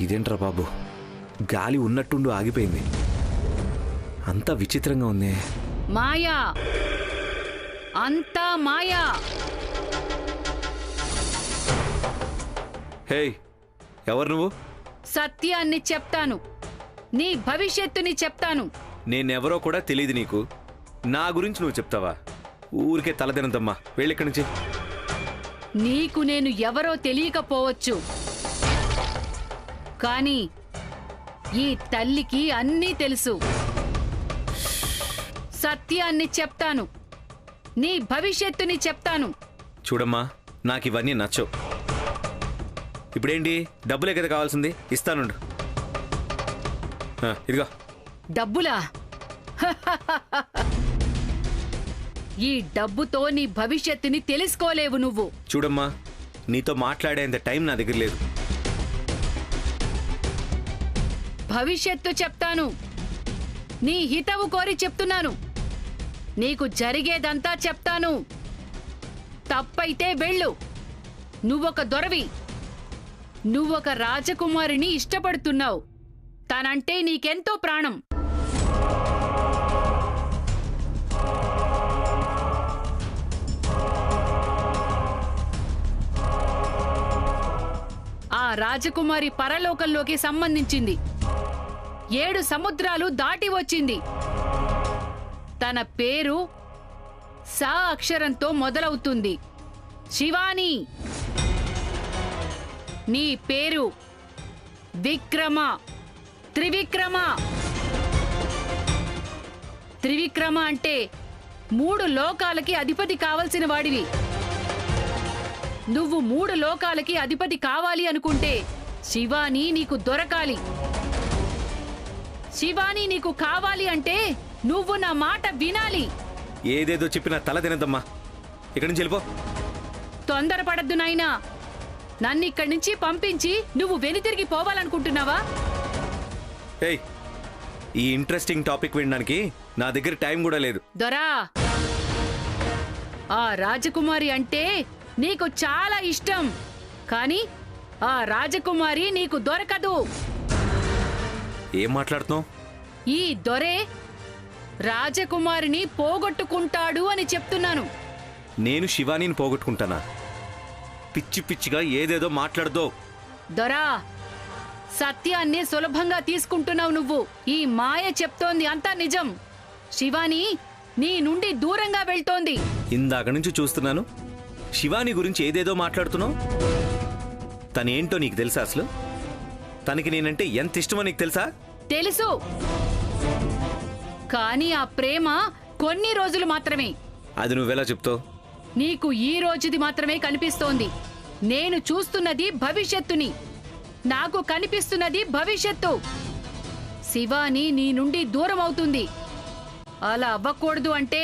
ఇదేంట్రా బాబు, గాలి ఉన్నట్టుండు ఆగిపోయింది. అంతా విచిత్రంగా ఉంది. మాయా, అంతా మాయా. హే, ఎవరు నువ్వు? సత్యాన్ని చెప్తాను, నీ భవిష్యత్తుని చెప్తాను. నేనెవరో కూడా తెలియదు నీకు. నా గురించి నువ్వు చెప్తావా? ఊరికే తలదినంతమ్మా, వెళ్ళిక్కడి నుంచి. నీకు నేను ఎవరో తెలియకపోవచ్చు, కానీ ఈ తల్లికి అన్నీ తెలుసు. సత్యాన్ని చెప్తాను, నీ భవిష్యత్తుని చెప్తాను. చూడమ్మా, నాకు ఇవన్నీ నచ్చవు. ఇప్పుడేంటి, డబ్బులే కదా కావాల్సింది, ఇస్తానుండు. ఇదిగో. డబ్బులా? ఈ డబ్బుతో నీ భవిష్యత్తుని తెలుసుకోలేవు నువ్వు. చూడమ్మా, నీతో మాట్లాడేంత టైం నా దగ్గర లేదు. భవిష్యత్తు చెప్తాను, నీ హితవు కోరి చెప్తున్నాను. నీకు జరిగేదంతా చెప్తాను. తప్పైతే వెళ్ళు. నువ్వొక దొరవి, నువ్వొక రాజకుమారిని ఇష్టపడుతున్నావు. తనంటే నీకెంతో ప్రాణం. ఆ రాజకుమారి పరలోకంలోకి సంబంధించింది. 7 సముద్రాలు దాటి వచ్చింది. తన పేరు సా అక్షరంతో మొదలవుతుంది. శివాని. నీ పేరు విక్రమ, త్రివిక్రమ. త్రివిక్రమ అంటే 3 లోకాలకి అధిపతి కావలసిన వాడివి. నువ్వు 3 లోకాలకి అధిపతి కావాలి అనుకుంటే శివాని నీకు దొరకాలి. శివాని నీకు కావాలి అంటే నువ్వు నా మాట వినాలి. ఏదేదో చెప్పినా తల తినద్దమ్మా, ఇక్కడి నుంచి వెళ్ళిపో. తొందరపడద్దు నాయనా. నన్నిక్కడి నుంచి పంపించి నువ్వు వెనుతిరిగి పోవాలనుకుంటున్నావా? ఏయ్, ఈ ఇంట్రెస్టింగ్ టాపిక్ వినడానికి నా దగ్గర టైం కూడా లేదు. దొరా, ఆ రాజకుమారి అంటే నీకు చాలా ఇష్టం, కానీ ఆ రాజకుమారి నీకు దొరకదు. ఏం మాట్లాడుతున్నావు? ఈ దొరే రాజకుమారిని పోగొట్టుకుంటాడు అని చెప్తున్నాను. నేను శివానీని పోగొట్టుకుంటానా? పిచ్చి పిచ్చిగా ఏదేదో మాట్లాడదో. దొరా, సత్యాన్ని సులభంగా తీసుకుంటున్నావు నువ్వు. ఈ మాయ చెప్తోంది అంతా నిజం. శివాని నీ నుండి దూరంగా వెళ్తోంది. ఇందాక నుంచి చూస్తున్నాను, శివాని గురించి ఏదేదో మాట్లాడుతున్నావు. తనేంటో నీకు తెలుసా? అసలు తనకి నేనంటే ఎంత ఇష్టమో నీకు తెలుసా? తెలుసు, కానీ ఆ ప్రేమ కొన్ని రోజులు మాత్రమే. అది నువ్వెలా చెప్తావు? నీకు ఈ రోజుది మాత్రమే కనిపిస్తోంది. నేను చూస్తున్నది భవిష్యత్తుని. నాకు కనిపిస్తున్నది భవిష్యత్తు. శివాని నీ నుండి దూరం అవుతుంది. అలా అవ్వకూడదు అంటే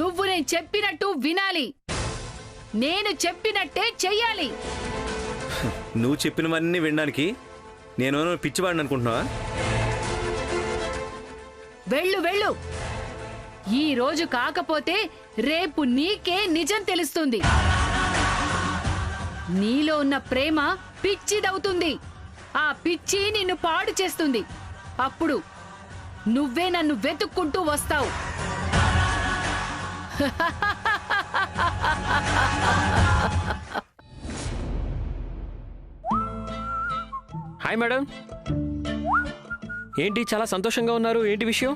నువ్వు నేను చెప్పినట్టు వినాలి. నేను చెప్పినట్టే చెయ్యాలి. నువ్వు చెప్పినవన్నీ వినడానికి నేను పిచ్చివాడిని అనుకుంటున్నావా? వెళ్ళు వెళ్ళు. ఈ రోజు కాకపోతే రేపు నీకే నిజం తెలుస్తుంది. నీలో ఉన్న ప్రేమ పిచ్చిదవుతుంది. ఆ పిచ్చి నిన్ను పాడు చేస్తుంది. అప్పుడు నువ్వే నన్ను వెతుక్కుంటూ వస్తావు. హాయ్ మేడం, ఏంటి చాలా సంతోషంగా ఉన్నారు? ఏంటి విషయం?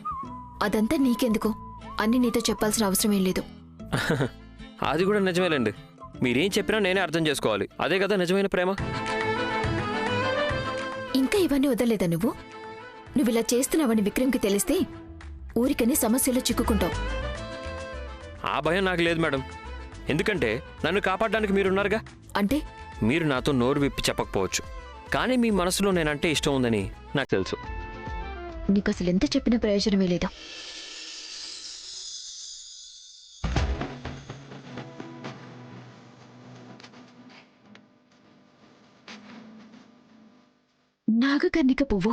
అదంతా నీకెందుకు? అన్ని నీతో చెప్పాల్సిన అవసరం ఏం లేదు. అది కూడా నిజమేలండి. మీరేం చెప్పినా నేనే అర్థం చేసుకోవాలి. అదే కదా నిజమైన ప్రేమ. ఇంకా ఇవన్నీ వదలలేదా నువ్వు? నువ్వు ఇలా చేస్తున్నావని విక్రమ్కి తెలిస్తే ఊరికని సమస్యలో చిక్కుకుంటావు. ఆ భయం నాకు లేదు మేడం. ఎందుకంటే నన్ను కాపాడడానికి మీరున్నారుగా. అంటే మీరు నాతో నోరు విప్పి చెప్పకపోవచ్చు, కానీ మీ మనసులో నేనంటే ఇష్టం ఉందని నాకు తెలుసు. నీకు అసలు ఎంత చెప్పినా ప్రయోజనమే లేదు. నాగకర్ణిక పువ్వు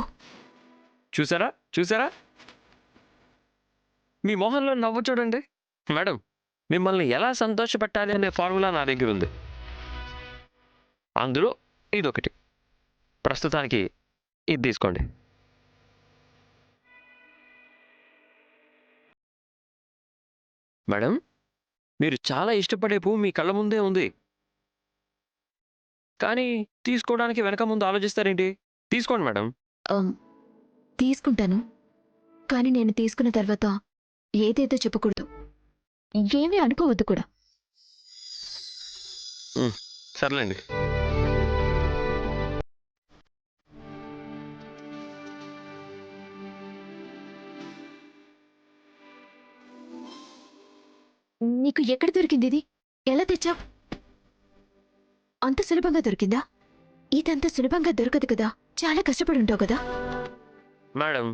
చూసారా చూసారా? మీ మొహంలో నవ్వు చూడండి మేడం. మిమ్మల్ని ఎలా సంతోషపెట్టాలి అనే ఫార్ములా నా దగ్గర ఉంది. అందులో ఇదొకటి. ప్రస్తుతానికి ఇది తీసుకోండి. మేడం, మీరు చాలా ఇష్టపడే పువ్వు మీ కళ్ళ ముందే ఉంది, కానీ తీసుకోవడానికి వెనక ముందు ఆలోచిస్తారేంటి? తీసుకోండి మేడం. తీసుకుంటాను, కానీ నేను తీసుకున్న తర్వాత ఏదేదో చెప్పకూడదు, ఏమీ అనుకోవద్దు కూడా. సర్లేండి. నీకు ఎక్కడ దొరికింది ఇది? ఎలా తెచ్చావు? అంత సులభంగా దొరికిందా? ఇదంత సులభంగా దొరకదు కదా, చాలా కష్టపడి ఉంటావు కదా. మేడం,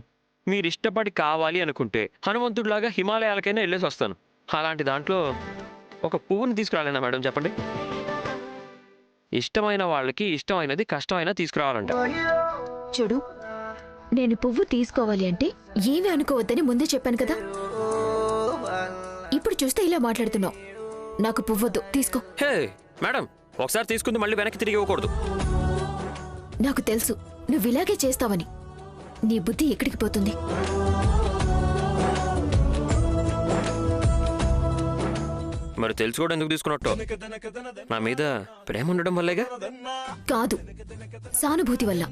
మీరు ఇష్టపడి కావాలి అనుకుంటే హనుమంతుడిలాగా హిమాలయాలకైనా వెళ్ళేసి వస్తాను. అలాంటి దాంట్లో ఒక పువ్వుని తీసుకురాలేనా మేడం, చెప్పండి? ఇష్టమైన వాళ్ళకి ఇష్టమైనది కష్టమైనా తీసుకురావాలంట. చూడు, నేను పువ్వు తీసుకోవాలి అంటే ఏమీ అనుకోవద్దని ముందే చెప్పాను కదా. ఇప్పుడు చూస్తే ఇలా మాట్లాడుతున్నావు. నాకు పువ్వొద్దు, తీసుకో. హే మేడం, ఒకసారి తీసుకుంది మళ్ళీ వెనక్కి తిరిగి ఇవ్వకూడదు. నాకు తెలుసు నువ్వు ఇలాగే చేస్తావని. నీ బుద్ధి ఎక్కడికి పోతుంది? మరి తెలుసుకోవడం ఎందుకు తీసుకున్నట్టు? నా మీద ప్రేమ ఉండడం వల్లేగా. కాదు, సానుభూతి వల్ల.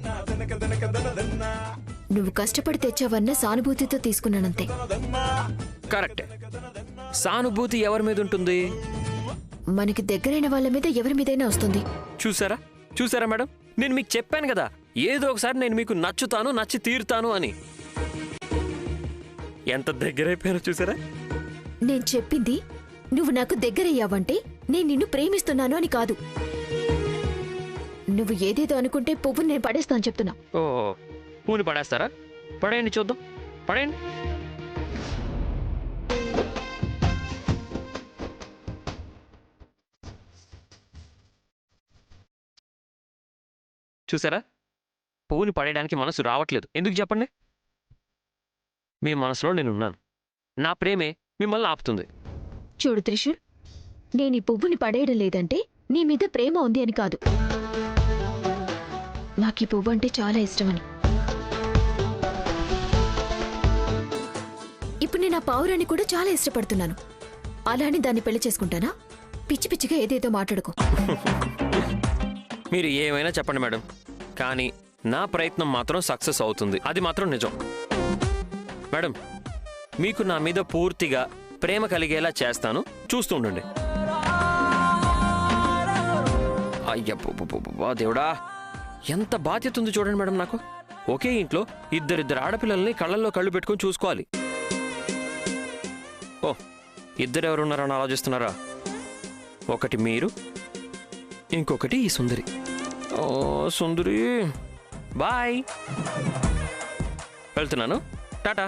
నువ్వు కష్టపడి తెచ్చావన్న సానుభూతితో తీసుకున్నానంతే. కరెక్టే. సానుభూతి ఎవరి మీద ఉంటుంది? మనకి దగ్గరైన వాళ్ళ మీద ఎవరి మీదైనా వస్తుంది. చూసారా చూసారా మేడం, నేను మీకు చెప్పాను కదా, ఏదో ఒకసారి నేను మీకు నచ్చుతాను, నచ్చి తీరుతాను అని. ఎంత దగ్గరైపోయానో చూసారా? నేను చెప్పింది నువ్వు నాకు దగ్గరయ్యావంటే నేను నిన్ను ప్రేమిస్తున్నాను అని కాదు. నువ్వు ఏదేదో అనుకుంటే పువ్వుని నేను పడేస్తాను చెప్తున్నా. ఓ, పూని పడేస్తారా? పడేయండి, చూద్దాం. పడేయండి. చూసారా, పువ్వుని పడేయడానికి మనసు రావట్లేదు. ఎందుకు చెప్పండి? మీ మనసులో నేనున్నాను. నా ప్రేమే మిమ్మల్ని ఆపుతుంది. చూడు త్రిశూల్, నేను ఈ పువ్వుని పడేయడం లేదంటే నీ మీద ప్రేమ ఉంది అని కాదు. నాకు ఈ పువ్వు అంటే చాలా ఇష్టమని. ఇప్పుడు నేను ఆ పావురాన్ని కూడా చాలా ఇష్టపడుతున్నాను. అలానే దాన్ని పెళ్లి చేసుకుంటానా? పిచ్చి పిచ్చిగా ఏదేదో మాట్లాడుకో. మీరు ఏమైనా చెప్పండి మేడం, కానీ నా ప్రయత్నం మాత్రం సక్సెస్ అవుతుంది. అది మాత్రం నిజం. మేడం, మీకు నా మీద పూర్తిగా ప్రేమ కలిగేలా చేస్తాను, చూస్తూ ఉండండి. అయ్యబ్బా దేవుడా, ఎంత బాధ్యత ఉంది చూడండి మేడం నాకు. ఒకే ఇంట్లో ఇద్దరిద్దరు ఆడపిల్లల్ని కళ్ళల్లో కళ్ళు పెట్టుకొని చూసుకోవాలి. ఓ, ఇద్దరెవరున్నారని ఆలోచిస్తున్నారా? ఒకటి మీరు, ఇంకొకటి ఈ సుందరి. ఓ సుందరి, బాయ్, వెళ్తున్నాను. టాటా.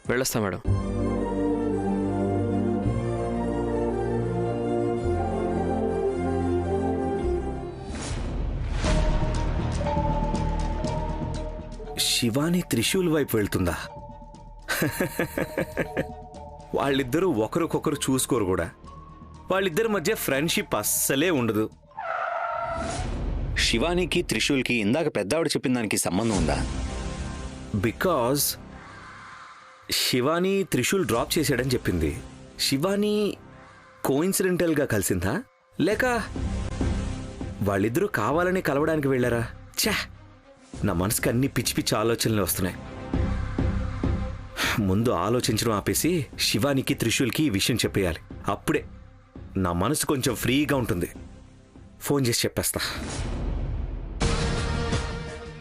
వెళ్ళొస్తా మేడం. శివాని త్రిశూల్ వైపు వెళ్తుందా? వాళ్ళిద్దరూ ఒకరికొకరు చూసుకోరు కూడా. వాళ్ళిద్దరి మధ్య ఫ్రెండ్షిప్ అస్సలే ఉండదు. శివానికి త్రిశూల్కి ఇందాక పెద్దావిడ చెప్పిన దానికి సంబంధం ఉందా? బికాజ్ శివాని త్రిశూల్ డ్రాప్ చేశాడని చెప్పింది. శివాని కోఇన్సిడెంటల్గా కలిసిందా, లేక వాళ్ళిద్దరూ కావాలని కలవడానికి వెళ్ళారా? ఛా, నా మనసుకి అన్ని పిచ్చి పిచ్చి ఆలోచనలు వస్తున్నాయి. ముందు ఆలోచించడం ఆపేసి శివానికి త్రిశూల్కి ఈ విషయం చెప్పేయాలి. అప్పుడే నా మనసు కొంచెం ఫ్రీగా ఉంటుంది. ఫోన్ చేసి చెప్పేస్తా.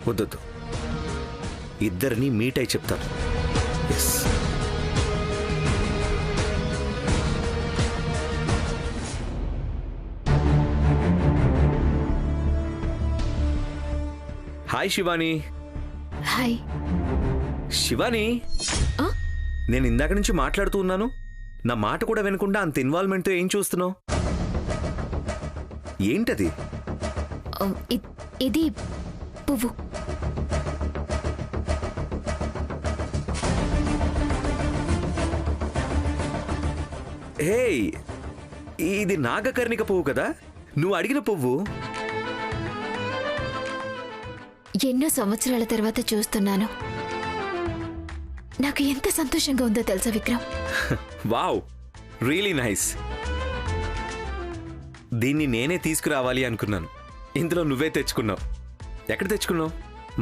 వద్దొద్దు, ఇద్దరిని మీట్ అయి చెప్తాను. Yes. Hi Shivani. Hi Shivani, ఆ? నేను ఇందాక నుంచి మాట్లాడుతూ ఉన్నాను. నా మాట కూడా వినకుండా అంత ఇన్వాల్వ్మెంట్తో ఏం చూస్తున్నావు? ఏంటది? ఇది పువ్వు. హే, ఇది నాగకర్ణిక పువ్వు కదా, నువ్వు అడిగిన పువ్వు. ఎన్నో సంవత్సరాల తర్వాత చూస్తున్నాను. నాకు ఎంత సంతోషంగా ఉందో తెలుసా విక్రమ్? Wow, really nice. దీన్ని నేనే తీసుకురావాలి అనుకున్నాను, ఇందులో నువ్వే తెచ్చుకున్నావు. ఎక్కడ తెచ్చుకున్నావు?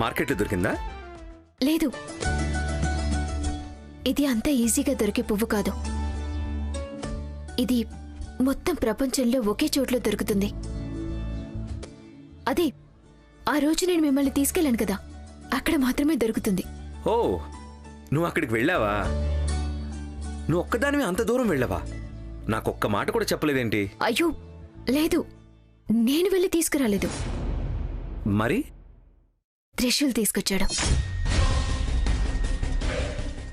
మార్కెట్లో దొరికిందా? లేదు, ఇది అంత ఈజీగా దొరికే పువ్వు కాదు. ఇది మొత్తం ప్రపంచంలో ఒకే చోట్లో దొరుకుతుంది. అదే ఆ రోజు నేను మిమ్మల్ని తీసుకెళ్ళాను కదా, అక్కడ మాత్రమే దొరుకుతుంది. ఓ, నువ్వు అక్కడికి వెళ్ళావా? నువ్వు ఒక్కదానివి అంత దూరం వెళ్ళావా? నాకొక్క మాట కూడా చెప్పలేదేంటి? అయ్యో లేదు, నేను వెళ్ళి తీసుకురాలేదు. మరి త్రిశూల్ తీసుకొచ్చాడు.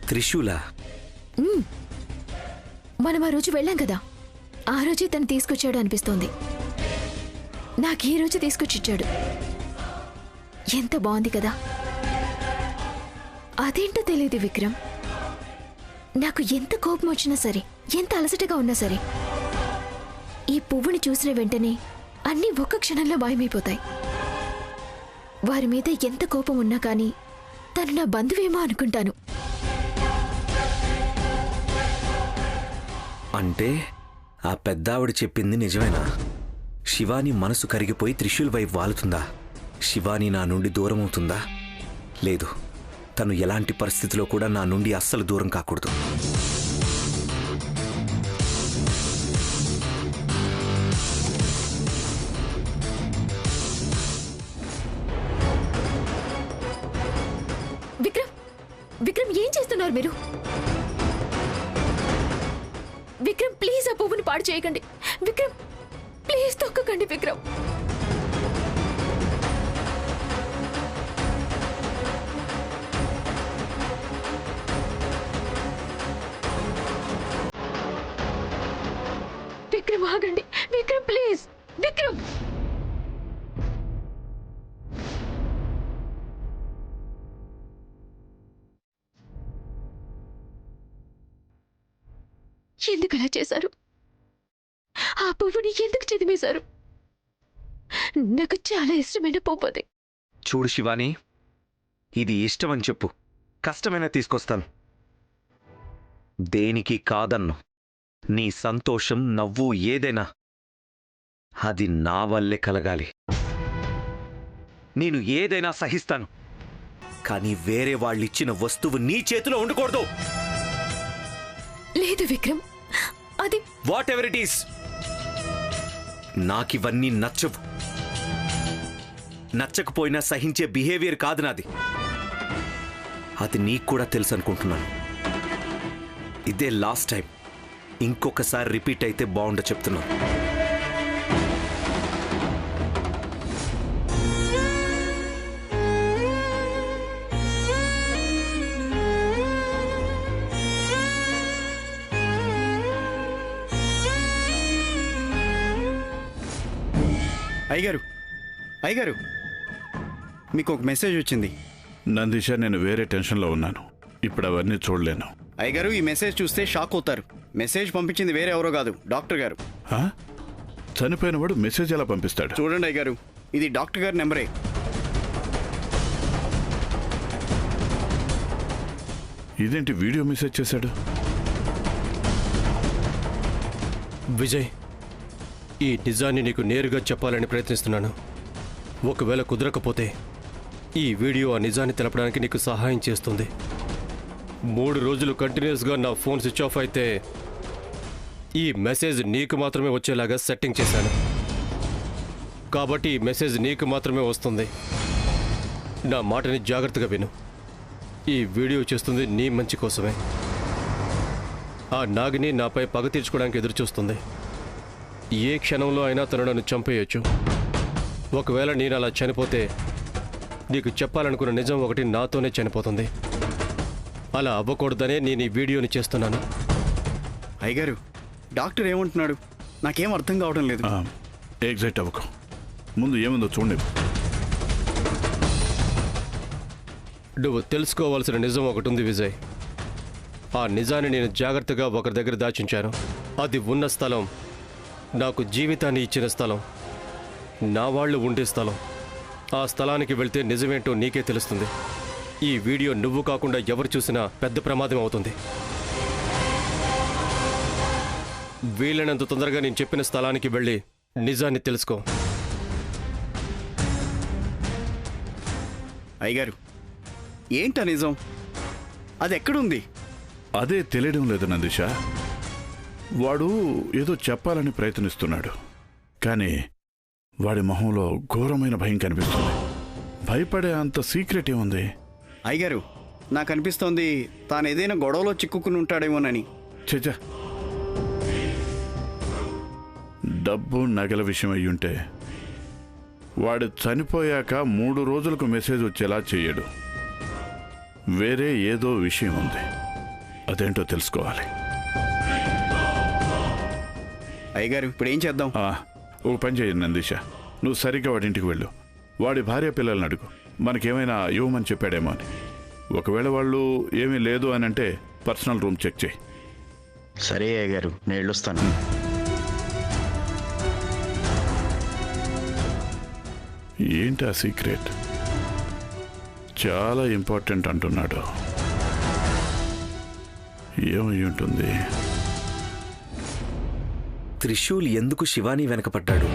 త్రిశూలా? మనం ఆ రోజు వెళ్ళాం కదా, ఆ రోజే తను తీసుకొచ్చాడు అనిపిస్తోంది. నాకు ఈ రోజు తీసుకొచ్చిచ్చాడు. ఎంత బాగుంది కదా. అదేంటో తెలియదు విక్రమ్, నాకు ఎంత కోపం వచ్చినా సరే, ఎంత అలసటగా ఉన్నా సరే, ఈ పువ్వుని చూసిన వెంటనే అన్నీ ఒక్క క్షణంలో మాయమైపోతాయి. వారి మీద ఎంత కోపం ఉన్నా కానీ తను నా బంధువేమో అనుకుంటాను. అంటే ఆ పెద్దావిడ చెప్పింది నిజమేనా? శివాని మనసు కరిగిపోయి త్రిశూల్ వైపు వాలుతుందా? శివాని నా నుండి దూరం అవుతుందా? లేదు, తను ఎలాంటి పరిస్థితిలో కూడా నా నుండి అస్సలు దూరం కాకూడదు. విక్రమ్, విక్రమ్ ఏం చేస్తున్నారు మీరు? విక్రమ్ ప్లీజ్ ఆ పువ్వుని పాడు చేయకండి. విక్రమ్ ప్లీజ్ తొక్కకండి. విక్రమ్ విక్రమ్ ఆగండి. విక్రమ్ ప్లీజ్. విక్రమ్ ఎందుకు అలా చేశారు? ఆ పువ్వుని ఎందుకు చదివేశారు? నాకు చాలా ఇష్టమైన పువ్వు అది. చూడు శివాని, ఇది ఇష్టమని చెప్పు, కష్టమైనా తీసుకొస్తాను. దేనికి కాదన్ను. నీ సంతోషం, నవ్వు ఏదైనా అది నా వల్లే కలగాలి. నేను ఏదైనా సహిస్తాను, కానీ వేరే వాళ్ళిచ్చిన వస్తువు నీ చేతిలో ఉండకూడదు. లేదు విక్రమ్, అది వాట్ ఎవర్ ఇట్ ఈస్, నాకివన్నీ నచ్చవు. నచ్చకపోయినా సహించే బిహేవియర్ కాదు నాది. అది నీకు కూడా తెలుసు అనుకుంటున్నాను. ఇదే లాస్ట్ టైం. ఇంకొకసారి రిపీట్ అయితే బాగుండో చెప్తున్నాను. అయ్యగారు, మీకు ఒక మెసేజ్ వచ్చింది. నందిష, నేను వేరే టెన్షన్లో ఉన్నాను. ఇప్పుడు అవన్నీ చూడలేను. అయ్యగారు, ఈ మెసేజ్ చూస్తే షాక్ అవుతారు. మెసేజ్ పంపించింది వేరే ఎవరో కాదు, డాక్టర్ గారు. ఆ? చనిపోయినవాడు మెసేజ్ ఎలా పంపిస్తాడు? చూడండి అయ్యగారు, ఇది డాక్టర్ గారి నెంబరే. ఇదేంటి వీడియో మెసేజ్ చేశాడు? విజయ్, ఈ నిజాన్ని నీకు నేరుగా చెప్పాలని ప్రయత్నిస్తున్నాను. ఒకవేళ కుదరకపోతే ఈ వీడియో ఆ నిజాన్ని తెలపడానికి నీకు సహాయం చేస్తుంది. 3 రోజులు కంటిన్యూస్గా నా ఫోన్ స్విచ్ ఆఫ్ అయితే ఈ మెసేజ్ నీకు మాత్రమే వచ్చేలాగా సెట్టింగ్ చేశాను. కాబట్టి ఈ మెసేజ్ నీకు మాత్రమే వస్తుంది. నా మాటని జాగ్రత్తగా విను. ఈ వీడియో చేస్తుంది నీ మంచి కోసమే. ఆ నాగిని నాపై పగ తీర్చుకోవడానికి ఎదురుచూస్తుంది. ఏ క్షణంలో అయినా తను నన్ను చంపేయొచ్చు. ఒకవేళ నేను అలా చనిపోతే నీకు చెప్పాలనుకున్న నిజం ఒకటి నాతోనే చనిపోతుంది. అలా అవ్వకూడదనే నేను ఈ వీడియోని చేస్తున్నాను. అయ్యగారు, డాక్టర్ ఏమంటున్నాడు? నాకేం అర్థం కావడం లేదు. ఎగ్జైట్ అవ్వకు. ముందు ఏముందో చూడండి. నువ్వు తెలుసుకోవాల్సిన నిజం ఒకటి ఉంది విజయ్. ఆ నిజాన్ని నేను జాగ్రత్తగా ఒకరి దగ్గర దాచుంచాను. అది ఉన్న స్థలం నాకు జీవితాన్ని ఇచ్చిన స్థలం, నా వాళ్ళు ఉండే స్థలం. ఆ స్థలానికి వెళ్తే నిజమేంటో నీకే తెలుస్తుంది. ఈ వీడియో నువ్వు కాకుండా ఎవరు చూసినా పెద్ద ప్రమాదం అవుతుంది. వీలైనంత తొందరగా నేను చెప్పిన స్థలానికి వెళ్ళి నిజాన్ని తెలుసుకో. అయ్యగారు, ఏంటా నిజం? అది ఎక్కడుంది? అదే తెలియడం లేదు నందిష. వాడు ఏదో చెప్పాలని ప్రయత్నిస్తున్నాడు, కానీ వాడి మొహంలో ఘోరమైన భయం కనిపిస్తుంది. భయపడే అంత సీక్రెట్ ఏముంది? అయ్యగారు, నాకు అనిపిస్తోంది తాను ఏదైనా గొడవలో చిక్కుకుని ఉంటాడేమోనని. చచ్చా, డబ్బు నగల విషయం అయ్యుంటే వాడు చనిపోయాక 3 రోజులకు మెసేజ్ వచ్చేలా చెయ్యడు. వేరే ఏదో విషయం ఉంది, అదేంటో తెలుసుకోవాలి. అయ్యగారు, ఇప్పుడు ఏం చేద్దాం? ఓ పని చేయండి నందిష, నువ్వు సరిగ్గా వాడి ఇంటికి వెళ్ళు. వాడి భార్య పిల్లల్ని అడుగు, మనకేమైనా ఇవ్వమని చెప్పాడేమో అని. ఒకవేళ వాళ్ళు ఏమీ లేదు అని అంటే పర్సనల్ రూమ్ చెక్ చేయి. సరే అయ్యగారు, నేను వెళ్ళొస్తాను. ఏంటి ఆ సీక్రెట్? చాలా ఇంపార్టెంట్ అంటున్నాడు. ఏమై ఉంటుంది? త్రిశూల్ ఎందుకు శివాని వెనకపడ్డాడు?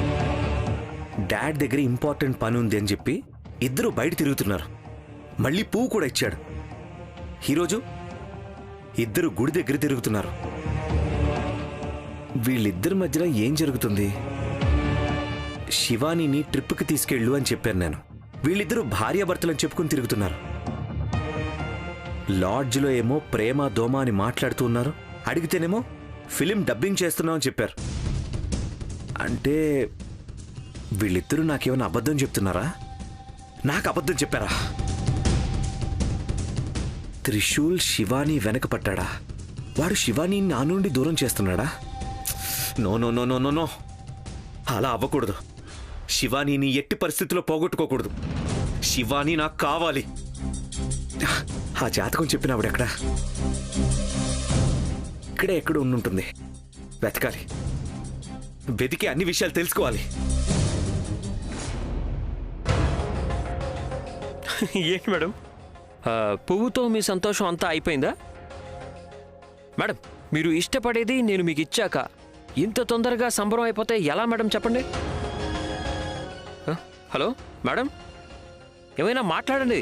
డాడ్ దగ్గర ఇంపార్టెంట్ పని ఉంది అని చెప్పి ఇద్దరు బయట తిరుగుతున్నారు. మళ్ళీ పువ్వు కూడా ఇచ్చాడు. ఈరోజు ఇద్దరు గుడి దగ్గర తిరుగుతున్నారు. వీళ్ళిద్దరి మధ్యలో ఏం జరుగుతుంది? శివానీని ట్రిప్కి తీసుకెళ్ళు అని చెప్పాను నేను. వీళ్ళిద్దరూ భార్యాభర్తలని చెప్పుకుని తిరుగుతున్నారు. లాడ్జ్లో ఏమో ప్రేమ దోమ అని మాట్లాడుతూ ఉన్నారు. అడిగితేనేమో ఫిలిం డబ్బింగ్ చేస్తున్నాం అని చెప్పారు. అంటే వీళ్ళిద్దరూ నాకేమైనా అబద్ధం చెప్తున్నారా? నాకు అబద్ధం చెప్పారా? త్రిశూల్ శివాని వెనక పట్టాడా? వాడు శివాని నా నుండి దూరం చేస్తున్నాడా? No no no no no no, అలా అవ్వకూడదు. శివానీని ఎట్టి పరిస్థితుల్లో పోగొట్టుకోకూడదు. శివాని నాకు కావాలి. ఆ జాతకం చెప్పినావిడ ఎక్కడా? ఇక్కడే ఎక్కడ ఉండుంటుంది. వెతకాలి. వెతికి అన్ని విషయాలు తెలుసుకోవాలి. ఏంటి మేడం, పువ్వుతో మీ సంతోషం అంతా అయిపోయిందా? మేడం, మీరు ఇష్టపడేది నేను మీకు ఇచ్చాక ఇంత తొందరగా సంబరం అయిపోతే ఎలా మేడం చెప్పండి? హలో మేడం, ఏమైనా మాట్లాడండి.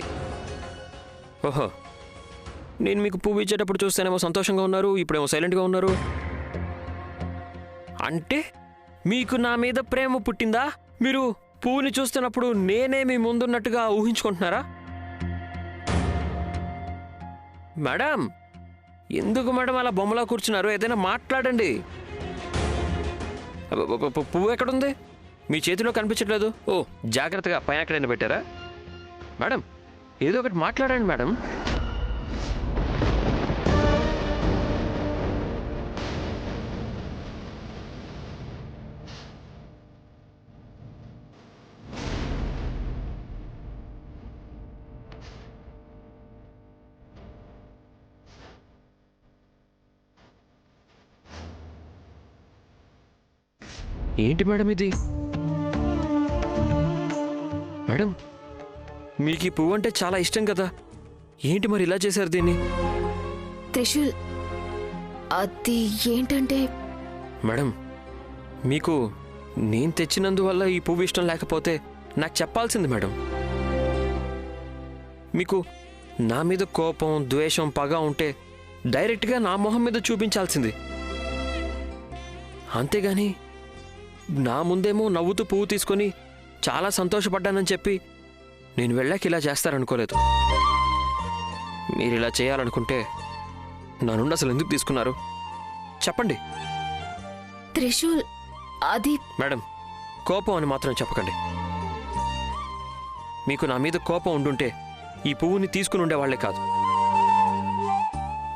ఓహో, నేను మీకు పువ్వు ఇచ్చేటప్పుడు చూస్తేనేమో సంతోషంగా ఉన్నారు, ఇప్పుడేమో సైలెంట్గా ఉన్నారు. అంటే మీకు నా మీద ప్రేమ పుట్టిందా? మీరు పువ్వుని చూస్తున్నప్పుడు నేనే మీ ముందున్నట్టుగా ఊహించుకుంటున్నారా? మేడం, ఎందుకు మేడం అలా బొమ్మలా కూర్చున్నారు? ఏదైనా మాట్లాడండి. పువ్వు ఎక్కడుంది? మీ చేతిలో కనిపించట్లేదు. ఓ, జాగ్రత్తగా పైన ఎక్కడైనా పెట్టారా? మేడం, ఏదో ఒకటి మాట్లాడండి మేడం. ఏంటి మేడం ఇది? మేడం, మీకు ఈ పువ్వు అంటే చాలా ఇష్టం కదా, ఏంటి మరి ఇలా చేశారు దీన్ని? త్రిశూల్, అది ఏంటంటే మేడం, మీకు నేను తెచ్చినందువల్ల ఈ పువ్వు ఇష్టం లేకపోతే నాకు చెప్పాల్సింది మేడం. మీకు నా మీద కోపం, ద్వేషం, పగ ఉంటే డైరెక్ట్గా నా మొహం మీద చూపించాల్సింది. అంతేగాని నా ముందేమో నవ్వుతూ పువ్వు తీసుకొని చాలా సంతోషపడ్డానని చెప్పి నేను వెళ్ళాక ఇలా చేస్తారనుకోలేదు. మీరు ఇలా చేయాలనుకుంటే నా నుండి అసలు ఎందుకు తీసుకున్నారు చెప్పండి. త్రిశూల్, అది మేడం, కోపం అని మాత్రం చెప్పకండి. మీకు నా మీద కోపం ఉండుంటే ఈ పువ్వుని తీసుకుని ఉండేవాళ్లే కాదు.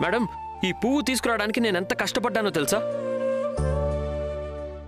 మేడం, ఈ పువ్వు తీసుకురావడానికి నేను ఎంత కష్టపడ్డానో తెలుసా?